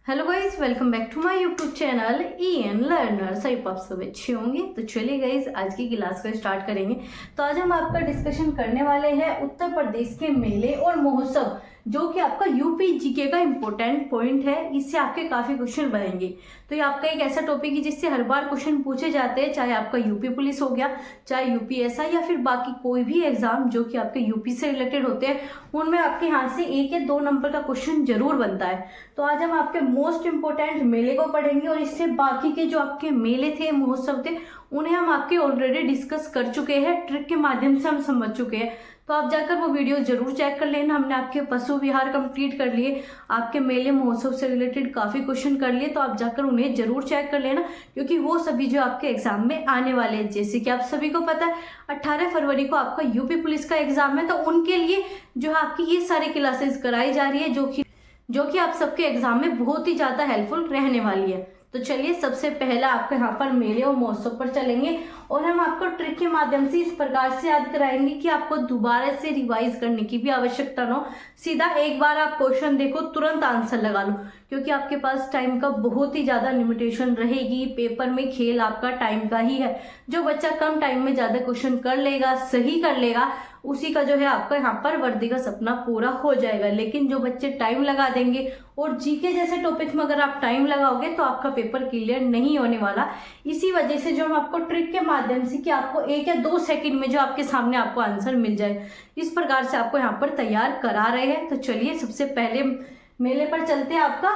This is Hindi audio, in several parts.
Hello guys, welcome back to my YouTube channel EN learner. आई आप सब अच्छे होंगे। तो चलिए गाइज, आज की क्लास को स्टार्ट करेंगे। तो आज हम आपका डिस्कशन करने वाले हैं उत्तर प्रदेश के मेले और महोत्सव, जो कि आपका यूपी जीके का इंपॉर्टेंट पॉइंट है। इससे आपके काफी क्वेश्चन बनेंगे। तो ये आपका एक ऐसा टॉपिक है जिससे हर बार क्वेश्चन पूछे जाते हैं, चाहे आपका यूपी पुलिस हो गया, चाहे UPSI या फिर बाकी कोई भी एग्जाम जो कि आपके यूपी से रिलेटेड होते हैं, उनमें आपके यहाँ से 1 या 2 नंबर का क्वेश्चन जरूर बनता है। तो आज हम आपके मोस्ट इंपोर्टेंट मेले को पढ़ेंगे और इससे बाकी के जो आपके मेले थे, महोत्सव थे, उन्हें हम आपके ऑलरेडी डिस्कस कर चुके हैं, ट्रिक के माध्यम से हम समझ चुके हैं। तो आप जाकर वो वीडियो जरूर चेक कर लेना। हमने आपके पशु विहार कंप्लीट कर लिए, आपके मेले महोत्सव से रिलेटेड काफी क्वेश्चन कर लिए, तो आप जाकर उन्हें जरूर चेक कर लेना, क्योंकि वो सभी जो आपके एग्जाम में आने वाले हैं। जैसे कि आप सभी को पता है 18 फरवरी को आपका यूपी पुलिस का एग्जाम है, तो उनके लिए जो आपकी ये सारी क्लासेस कराई जा रही है, जो कि आप सबके एग्जाम में बहुत ही ज्यादा हेल्पफुल रहने वाली है। तो चलिए, सबसे पहला आपके यहाँ पर मेले और महोत्सव पर चलेंगे और हम आपको ट्रिक के माध्यम से इस प्रकार से याद कराएंगे कि आपको दोबारा से रिवाइज करने की भी आवश्यकता न हो। सीधा एक बार आप क्वेश्चन देखो, तुरंत आंसर लगा लो, क्योंकि आपके पास टाइम का बहुत ही ज्यादा लिमिटेशन रहेगी। पेपर में खेल आपका टाइम का ही है। जो बच्चा कम टाइम में ज्यादा क्वेश्चन कर लेगा, सही कर लेगा, उसी का जो है आपका यहाँ पर वर्दी का सपना पूरा हो जाएगा। लेकिन जो बच्चे टाइम लगा देंगे, और जीके जैसे टॉपिक में अगर आप टाइम लगाओगे तो आपका पेपर क्लियर नहीं होने वाला। इसी वजह से जो हम आपको ट्रिक के माध्यम से कि आपको 1 या 2 सेकंड में जो आपके सामने आपको आंसर मिल जाए, इस प्रकार से आपको यहाँ पर तैयार करा रहे हैं। तो चलिए, सबसे पहले मेले पर चलते हैं। आपका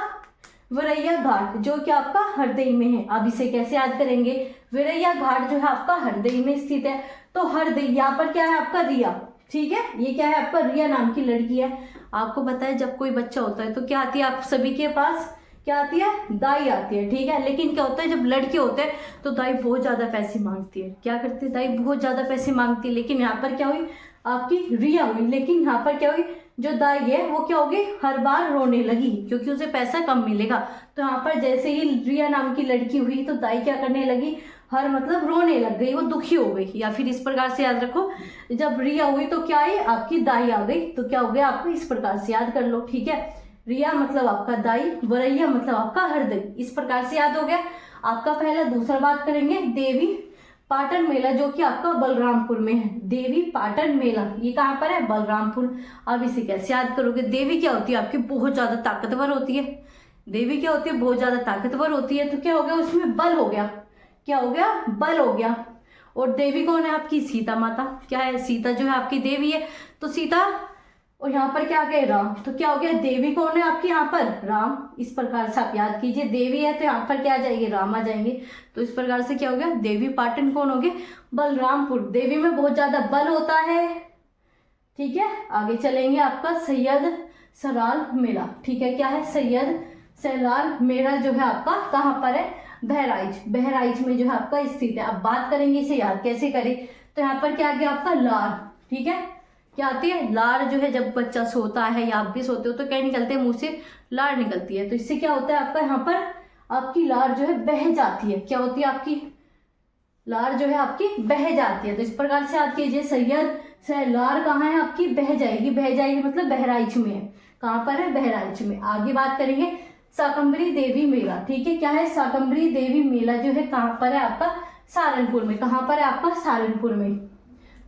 विरैया घाट, जो कि आपका हरदई में है। अब इसे कैसे याद करेंगे? विरैया घाट जो है आपका हरदई में स्थित है। तो हरदई, यहाँ पर क्या है आपका रिया, ठीक है। ये क्या है आपका रिया नाम की लड़की है। आपको पता है जब कोई बच्चा होता है तो क्या आती है आप सभी के पास? क्या आती है? दाई आती है, ठीक है। लेकिन क्या होता है जब लड़के होते हैं तो दाई बहुत ज्यादा पैसे मांगती है। क्या करती है? दाई बहुत ज्यादा पैसे मांगती है। लेकिन यहाँ पर क्या हुई? आपकी रिया हुई। लेकिन यहाँ पर क्या हुई? जो दाई है वो क्या होगी? हर बार रोने लगी, क्योंकि उसे पैसा कम मिलेगा। तो यहाँ पर जैसे ही रिया नाम की लड़की हुई तो दाई क्या करने लगी? हर मतलब रोने लग गई, वो दुखी हो गई। या फिर इस प्रकार से याद रखो, जब रिया हुई तो क्या आई? आपकी दाई आ गई। तो क्या हो गया आपको? इस प्रकार से याद कर लो, ठीक है। रिया मतलब आपका दाई, वरैया मतलब आपका हरदई। इस प्रकार से याद हो गया आपका पहला। दूसरा बात करेंगे देवी पाटन मेला, जो कि आपका बलरामपुर में है। देवी पाटन मेला ये कहाँ पर है? बलरामपुर। अब इसे कैसे याद करोगे? देवी क्या होती है आपकी? बहुत ज्यादा ताकतवर होती है। देवी क्या होती है? बहुत ज्यादा ताकतवर होती है। तो क्या हो गया? उसमें बल हो गया। क्या हो गया? बल हो गया। और देवी कौन है आपकी? सीता माता। क्या है? सीता जो है आपकी देवी है। तो सीता, और यहाँ पर क्या गए? राम। तो क्या हो गया? देवी कौन है आपकी यहाँ पर? राम। इस प्रकार से आप याद कीजिए, देवी है तो यहाँ पर क्या आ जाएंगे? राम आ जाएंगे। तो इस प्रकार से क्या हो गया? देवी पाटन कौन हो गए? बलरामपुर। देवी में बहुत ज्यादा बल होता है, ठीक है। आगे चलेंगे आपका सैयद सराल मेला, ठीक है। क्या है? सैयद सराल मेला जो है आपका कहाँ पर है? बहराइच। बहराइच में जो है आपका स्थित है। अब बात करेंगे इसे याद कैसे करें। तो यहाँ पर क्या आ गया आपका? लार, ठीक है। क्या आती है? लार जो है जब बच्चा सोता है या आप भी सोते हो तो क्या निकलते हैं? मुंह से लार निकलती है। तो इससे क्या होता है आपका? यहाँ पर आपकी लार जो है बह जाती है। क्या होती है आपकी? लार जो है आपकी बह जाती है। तो इस प्रकार से याद कीजिए, सैयद से लार कहाँ है आपकी? बह जाएगी। बह जाएगी मतलब बहराइच में है। कहाँ पर है? बहराइच में। आगे बात करेंगे शाकंभरी देवी मेला, ठीक है। क्या है? शाकंभरी देवी मेला जो है कहाँ पर है आपका? सहारनपुर में। कहाँ पर है आपका? सहारनपुर में।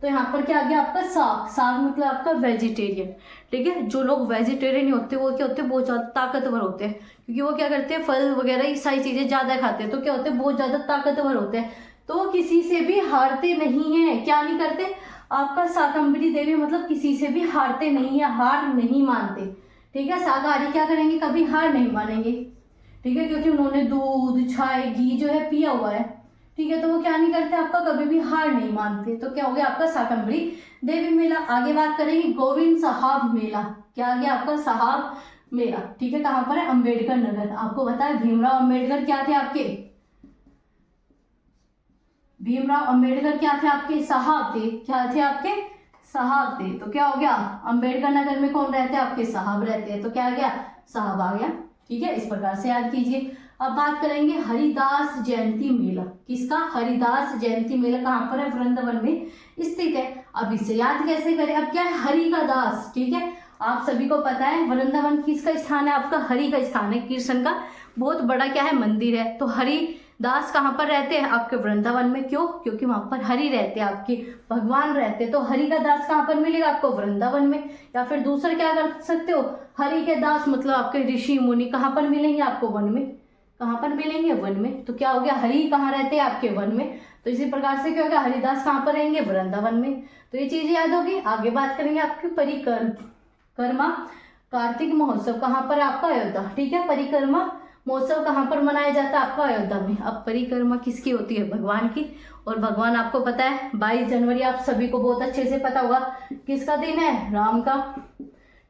तो यहाँ पर क्या आ गया आपका? साग। साग मतलब आपका वेजिटेरियन, ठीक है। जो लोग वेजिटेरियन होते हैं वो क्या होते हैं? बहुत ज्यादा ताकतवर होते हैं, क्योंकि वो क्या करते हैं? फल वगैरह ये सारी चीजें ज्यादा खाते हैं। तो क्या होते हैं? बहुत ज्यादा ताकतवर होते हैं। तो किसी से भी हारते नहीं है। क्या नहीं करते? आपका शाकंभरी देवी मतलब किसी से भी हारते नहीं है, हार नहीं मानते, ठीक है। शाकाहारी क्या करेंगे? कभी हार नहीं मानेंगे, ठीक है, क्योंकि उन्होंने दूध, छाय, घी जो है पिया हुआ है, ठीक है। तो वो क्या नहीं करते? आपका कभी भी हार नहीं मानते। तो क्या हो गया आपका? शाकंभरी देवी मेला। आगे बात करेंगे गोविंद साहब मेला। क्या आ गया आपका? साहब मेला, ठीक है। कहाँ पर है? अम्बेडकर नगर। आपको पता है भीमराव अम्बेडकर क्या थे आपके? भीमराव अम्बेडकर क्या थे आपके? साहब थे। क्या थे आपके? साहब थे। तो क्या हो गया? अम्बेडकर नगर में कौन रहते हैं आपके? साहब रहते हैं। तो क्या आ गया? साहब आ गया, ठीक है। इस प्रकार से याद कीजिए। अब बात करेंगे हरिदास जयंती मेला। किसका? हरिदास जयंती मेला कहाँ पर है? वृंदावन में स्थित है। अब इसे याद कैसे करें? अब क्या है? हरि का दास, ठीक है। आप सभी को पता है वृंदावन किसका स्थान है, आपका हरि का स्थान है, कृष्ण का बहुत बड़ा क्या है मंदिर है। तो हरि दास कहाँ पर रहते हैं, आपके वृंदावन में। क्यों, क्योंकि वहां पर हरि रहते हैं, आपके भगवान रहते हैं। तो हरि का दास कहाँ पर मिलेगा, आपको वृंदावन में। या फिर दूसरा क्या कर सकते हो, हरि के दास मतलब आपके ऋषि मुनि कहाँ पर मिलेंगे, आपको वन में। कहाँ पर मिलेंगे, वन में। तो क्या हो गया, हरि कहाँ रहते हैं, आपके वन में। तो इसी प्रकार से क्या होगा, हरिदास कहाँ पर रहेंगे, वृंदावन में। तो ये चीज याद होगी। आगे बात करेंगे आपकी परिक्रमा कार्तिक महोत्सव कहाँ पर, आपका अयोध्या। ठीक है, परिक्रमा महोत्सव कहाँ पर मनाया जाता है, आपका अयोध्या में। अब परिक्रमा किसकी होती है, भगवान की। और भगवान आपको पता है 22 जनवरी आप सभी को बहुत अच्छे से पता होगा किसका दिन है, राम का।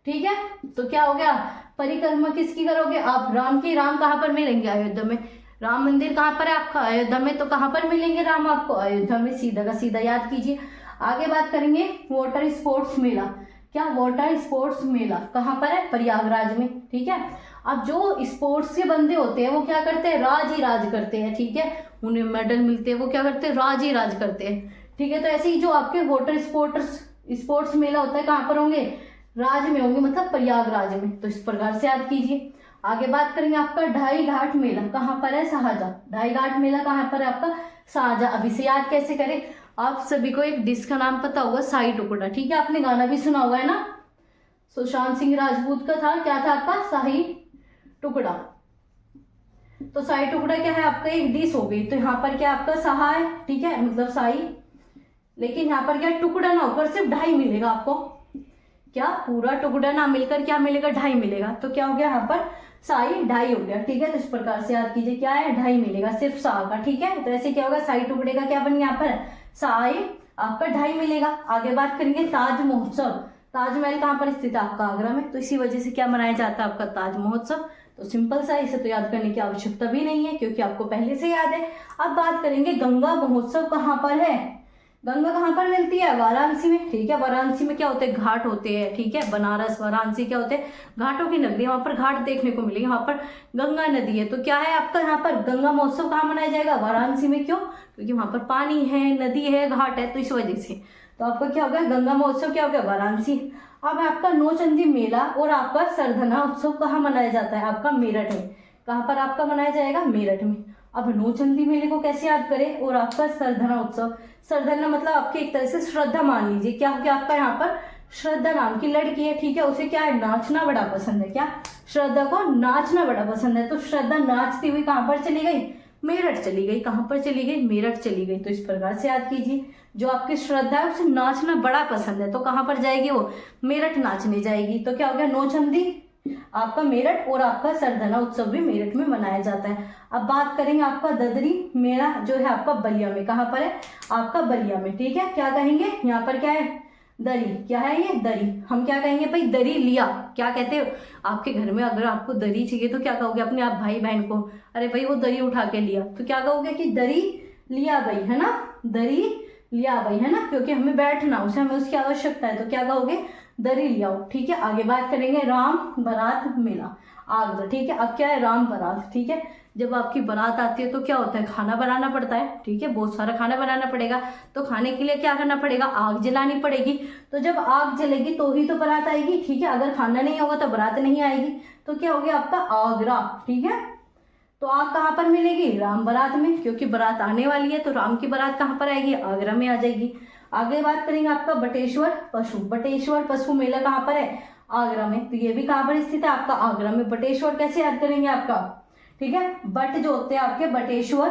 ठीक है, तो क्या हो गया, परिक्रमा किसकी करोगे आप, राम की। राम कहाँ पर मिलेंगे, अयोध्या में। राम मंदिर कहाँ पर है, आपका अयोध्या में। तो कहाँ पर मिलेंगे राम आपको, अयोध्या में। सीधा का सीधा याद कीजिए। आगे बात करेंगे वाटर स्पोर्ट्स मेला। क्या, वाटर स्पोर्ट्स मेला कहाँ पर है, प्रयागराज में। ठीक है, अब जो स्पोर्ट्स के बंदे होते हैं वो क्या करते हैं, राज ही राज करते हैं। ठीक है, उन्हें मेडल मिलते हैं, वो क्या करते हैं, राज ही राज करते हैं। ठीक है, तो ऐसे ही जो आपके वाटर स्पोर्ट्स मेला होता है कहाँ पर होंगे, राज में होंगे, मतलब प्रयागराज में। तो इस प्रकार से याद कीजिए। आगे बात करेंगे आपका ढाई घाट मेला कहाँ पर है, शाहजहाँ। ढाई घाट मेला कहाँ पर है, आपका शाहजहाँ। अभी से याद कैसे करें, आप सभी को एक डिश का नाम पता होगा, शाही टुकड़ा। ठीक है, आपने गाना भी सुना होगा है ना, सुशांत सिंह राजपूत का था, क्या था आपका, शाही टुकड़ा। तो शाही टुकड़ा क्या है, आपका एक डिश हो गई। तो यहाँ पर क्या आपका शाह है, ठीक है, मतलब शाही, लेकिन यहाँ पर क्या टुकड़ा ना होकर सिर्फ ढाई मिलेगा आपको। क्या, पूरा टुकड़ा ना मिलकर क्या मिलेगा, ढाई मिलेगा। तो क्या हो गया, यहाँ पर शाही ढाई हो गया। ठीक है, तो इस प्रकार से याद कीजिए, क्या है, ढाई मिलेगा सिर्फ शाह का। ठीक है, तो ऐसे क्या होगा, शाही टुकड़े का क्या बन गया, यहाँ पर शाही आपका ढाई मिलेगा। आगे बात करेंगे ताज महोत्सव। ताजमहल कहाँ पर स्थित है, आपका आगरा में। तो इसी वजह से क्या मनाया जाता है, आपका ताज महोत्सव। तो सिंपल सा, इसे तो याद करने की आवश्यकता भी नहीं है क्योंकि आपको पहले से याद है। अब बात करेंगे गंगा महोत्सव कहाँ पर है। गंगा कहाँ पर मिलती है, वाराणसी में। ठीक है, वाराणसी में क्या होते हैं, घाट होते हैं। ठीक है, बनारस वाराणसी क्या होते हैं, घाटों की नगरी। वहां पर घाट देखने को मिलेंगे, वहां पर गंगा नदी है। तो क्या है आपका, यहाँ पर गंगा महोत्सव कहाँ मनाया जाएगा, वाराणसी में। क्यों, क्योंकि वहां पर पानी है, नदी है, घाट है, तो इस वजह से। तो आपका क्या होगा, गंगा महोत्सव क्या होगा, वाराणसी। अब आपका नौचंदी मेला और आपका सरधना उत्सव कहाँ मनाया जाता है, आपका मेरठ में। कहाँ पर आपका मनाया जाएगा, मेरठ में। अब नौचंदी मेले को कैसे याद करें, और आपका सरधना उत्सव। सरधना मतलब आपकी एक तरह से श्रद्धा मान लीजिए। क्या हो गया आपका, यहाँ पर श्रद्धा नाम की लड़की है। ठीक है, उसे क्या है, नाचना बड़ा पसंद है। क्या, श्रद्धा को नाचना बड़ा पसंद है। तो श्रद्धा नाचती हुई कहाँ पर चली गई, मेरठ चली गई। कहाँ पर चली गई, मेरठ चली गई। तो इस प्रकार से याद कीजिए, जो आपकी श्रद्धा है उसे नाचना बड़ा पसंद है, तो कहाँ पर जाएगी वो, मेरठ नाचने जाएगी। तो क्या हो गया, नौचंदी आपका मेरठ, और आपका सरधना उत्सव भी मेरठ में मनाया जाता है। अब बात करेंगे आपका ददरी मेला जो है आपका बलिया में। कहाँ पर है, आपका बलिया में। ठीक है, क्या कहेंगे, यहाँ पर क्या है, दरी। क्या है ये, दरी। हम क्या कहेंगे भाई, दरी लिया। क्या कहते हो, आपके घर में अगर आपको दरी चाहिए तो क्या कहोगे अपने आप भाई बहन को, अरे भाई वो दरी उठा के लिया। तो क्या कहोगे कि दरी लिया भाई, है ना, दरी लिया भाई, है ना, क्योंकि हमें बैठना उसे, हमें उसकी आवश्यकता है। तो क्या कहोगे, दरी लियाओ। ठीक है, आगे बात करेंगे राम बारात मेला, आगरा। ठीक है, अब क्या है, राम बारात। ठीक है, जब आपकी बारात आती है तो क्या होता है, खाना बनाना पड़ता है। ठीक है, बहुत सारा खाना बनाना पड़ेगा। तो खाने के लिए क्या करना पड़ेगा, आग जलानी पड़ेगी। तो जब आग जलेगी तो ही तो बारात आएगी। ठीक है, अगर खाना नहीं होगा तो बारात नहीं आएगी। तो क्या हो गया आपका, आगरा। ठीक है, तो आग कहाँ पर मिलेगी, राम बारात में, क्योंकि बारात आने वाली है। तो राम की बारात कहाँ पर आएगी, आगरा में आ जाएगी। आगे बात करेंगे आपका बटेश्वर पशु। बटेश्वर पशु मेला कहाँ पर है, आगरा में। तो ये भी कहाँ पर स्थित है, आपका आगरा में। बटेश्वर कैसे याद करेंगे आपका, ठीक है, बट जो होते हैं आपके बटेश्वर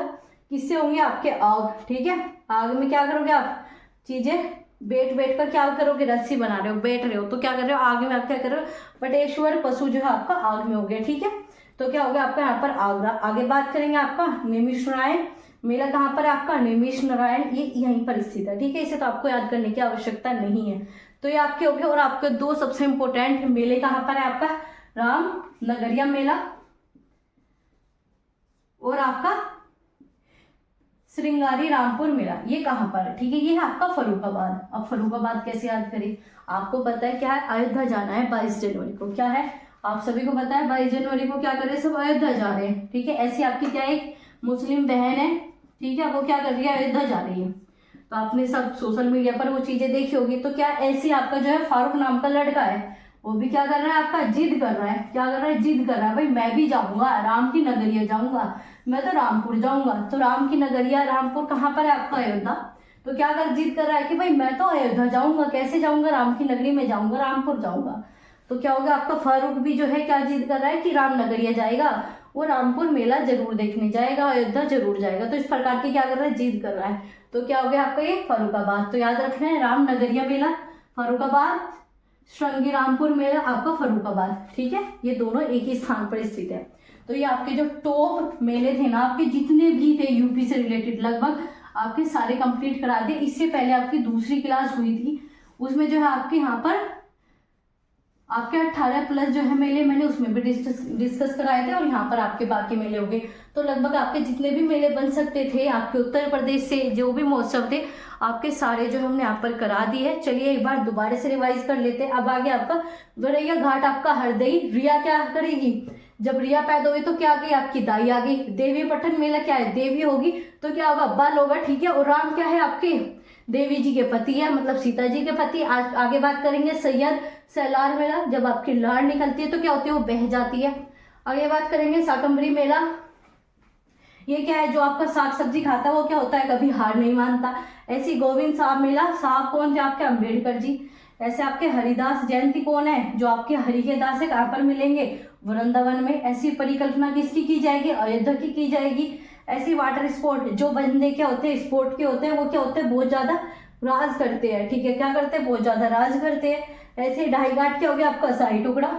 किससे होंगे, आपके आग। ठीक है, आग में क्या करोगे आप, चीजें बैठ बैठ कर क्या करोगे, रस्सी बना रहे हो, बैठ रहे हो, तो क्या कर रहे हो, आग में आप क्या कर रहे हो, बटेश्वर पशु जो है आपका आग में हो गया। ठीक है, तो क्या हो गया आपका यहाँ पर आगरा। आगे बात करेंगे आपका नैमिष नारायण मेला। कहाँ पर आपका, नैमिष नारायण, ये यहीं पर स्थित है। ठीक है, इसे तो आपको याद करने की आवश्यकता नहीं है। तो ये आपके हो गए। और आपके दो सबसे इंपॉर्टेंट मेले कहाँ पर है, आपका राम नगरिया मेला और आपका श्रृंगारी रामपुर मेला। ये कहाँ पर है, ठीक है, ये है आपका फर्रुखाबाद। अब फर्रुखाबाद कैसे याद करें, आपको पता है क्या है, अयोध्या जाना है 22 जनवरी को। क्या है, आप सभी को पता है 22 जनवरी को क्या करें, सब अयोध्या जा रहे हैं। ठीक है, ऐसी आपकी क्या एक मुस्लिम बहन है, ठीक है, वो क्या कर रही है, अयोध्या जा रही है। तो आपने सब सोशल मीडिया पर वो चीजें देखी होगी। तो क्या ऐसी आपका जो है फारूक नाम का लड़का है, वो भी क्या कर रहा है आपका, जिद कर रहा है। क्या कर रहा है, जिद कर रहा है, भाई मैं भी जाऊंगा, राम की नगरिया जाऊंगा, मैं तो रामपुर जाऊंगा। तो राम की नगरिया रामपुर कहाँ पर है आपका, अयोध्या। तो क्या कर जिद कर रहा है कि भाई मैं तो अयोध्या जाऊंगा, कैसे जाऊंगा, राम की नगरी में जाऊंगा, रामपुर जाऊंगा। तो क्या होगा आपका, फारूक भी जो है क्या जिद कर रहा है कि राम नगरिया जाएगा, वो रामपुर मेला जरूर देखने जाएगा, अयोध्या जरूर जाएगा। तो इस प्रकार की क्या कर रहा है, जिद कर रहा है। तो क्या हो गया आपका ये फर्रुखाबाद। तो याद रखना है, राम नगरिया मेला फर्रुखाबाद, श्रृंगी रामपुर मेला आपका फर्रुखाबाद। ठीक है, ये दोनों एक ही स्थान पर स्थित है। तो ये आपके जो टॉप मेले थे ना, आपके जितने भी थे यूपी से रिलेटेड, लगभग आपके सारे कंप्लीट करा दिए। इससे पहले आपकी दूसरी क्लास हुई थी, उसमें जो है आपके यहाँ पर आपके 18+ जो है मेले मैंने उसमें भी डिस्कस कराए थे, और यहाँ पर आपके बाकी मेले हो गए। तो लगभग आपके जितने भी मेले बन सकते थे आपके उत्तर प्रदेश से, जो भी महोत्सव थे आपके सारे जो हमने यहाँ पर करा दिए है। चलिए एक बार दोबारा से रिवाइज कर लेते हैं। अब आगे आपका गौरैया घाट आपका हरदई, रिया क्या करेगी, जब रिया पैदा हुई तो क्या गई आपकी दाई आ गई। देवी पठन मेला क्या है, देवी होगी तो क्या होगा, बल होगा। ठीक है, और राम क्या है आपके देवी जी के पति है, मतलब सीता जी के पति। आगे बात करेंगे सैयद सैलार मेला, जब आपकी लाड़ निकलती है तो क्या होती है, वो बह जाती है। आगे बात करेंगे शाकंभरी मेला, ये क्या है, जो आपका साग सब्जी खाता है वो क्या होता है, कभी हार नहीं मानता। ऐसी गोविंद साहब मेला, साहब कौन, जो आपके अम्बेडकर जी। ऐसे आपके हरिदास जयंती कौन है, जो आपके हरि के दास है, कहाँ पर मिलेंगे, वृंदावन में। ऐसी परिकल्पना किसकी की जाएगी, अयोध्या की जाएगी। ऐसी वाटर स्पोर्ट, जो बंदे क्या होते हैं स्पोर्ट के होते हैं, वो क्या होते हैं, बहुत ज्यादा राज करते हैं। ठीक है, क्या करते हैं, बहुत ज्यादा राज करते हैं। ऐसे ढाई घाट क्या हो गया आपका, शाही टुकड़ा।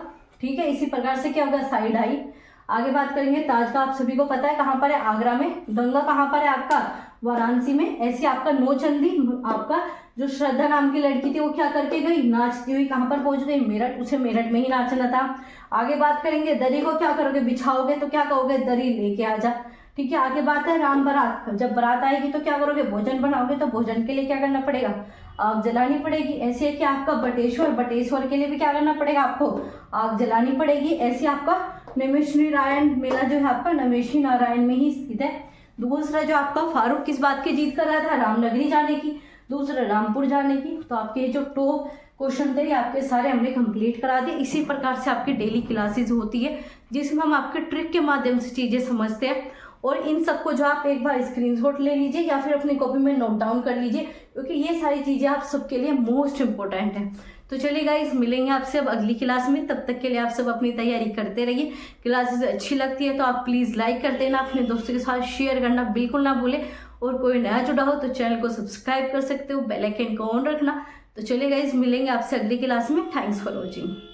ठीक है, इसी प्रकार से क्या होगा, शाही ढाई। आगे बात करेंगे ताज का, आप सभी को पता है कहाँ पर है, आगरा में। गंगा कहाँ पर है आपका, वाराणसी में। ऐसे आपका नौचंदी, आपका जो श्रद्धा नाम की लड़की थी वो क्या करके गई, नाचती हुई कहाँ पर पहुंच गई, मेरठ। उसे मेरठ में ही नाचना था। आगे बात करेंगे दरी को क्या करोगे, बिछाओगे, तो क्या कहोगे, दरी लेके आ जा। ठीक है, आगे बात है राम बारात, जब बारात आएगी तो क्या करोगे, भोजन बनाओगे, तो भोजन के लिए क्या करना पड़ेगा, आग जलानी पड़ेगी। ऐसे है कि आपका बटेश्वर के लिए भी क्या करना पड़ेगा, आपको आग जलानी पड़ेगी। ऐसे आपका नमेश्वरी नारायण मेला जो है आपका नमेश्वरी नारायण में ही स्थित है। दूसरा जो आपका फारूक किस बात की जीत कर रहा था, रामनगरी जाने की, दूसरा रामपुर जाने की। तो आपके जो टॉप क्वेश्चन थे आपके सारे हमने कंप्लीट करा दिए। इसी प्रकार से आपकी डेली क्लासेस होती है, जिसमें हम आपके ट्रिक के माध्यम से चीजें समझते हैं। और इन सबको जो आप एक बार स्क्रीनशॉट ले लीजिए या फिर अपनी कॉपी में नोट डाउन कर लीजिए, क्योंकि ये सारी चीजें आप सबके लिए मोस्ट इंपॉर्टेंट है। तो चलिए गाइस, मिलेंगे आपसे अब अगली क्लास में। तब तक के लिए आप सब अपनी तैयारी करते रहिए। क्लासेस अच्छी लगती है तो आप प्लीज़ लाइक कर देना, अपने दोस्तों के साथ शेयर करना बिल्कुल ना भूलें। और कोई नया जुड़ा हो तो चैनल को सब्सक्राइब कर सकते हो, बेल आइकन को ऑन रखना। तो चलिए गाइस, मिलेंगे आपसे अगली क्लास में। Thanks for watching.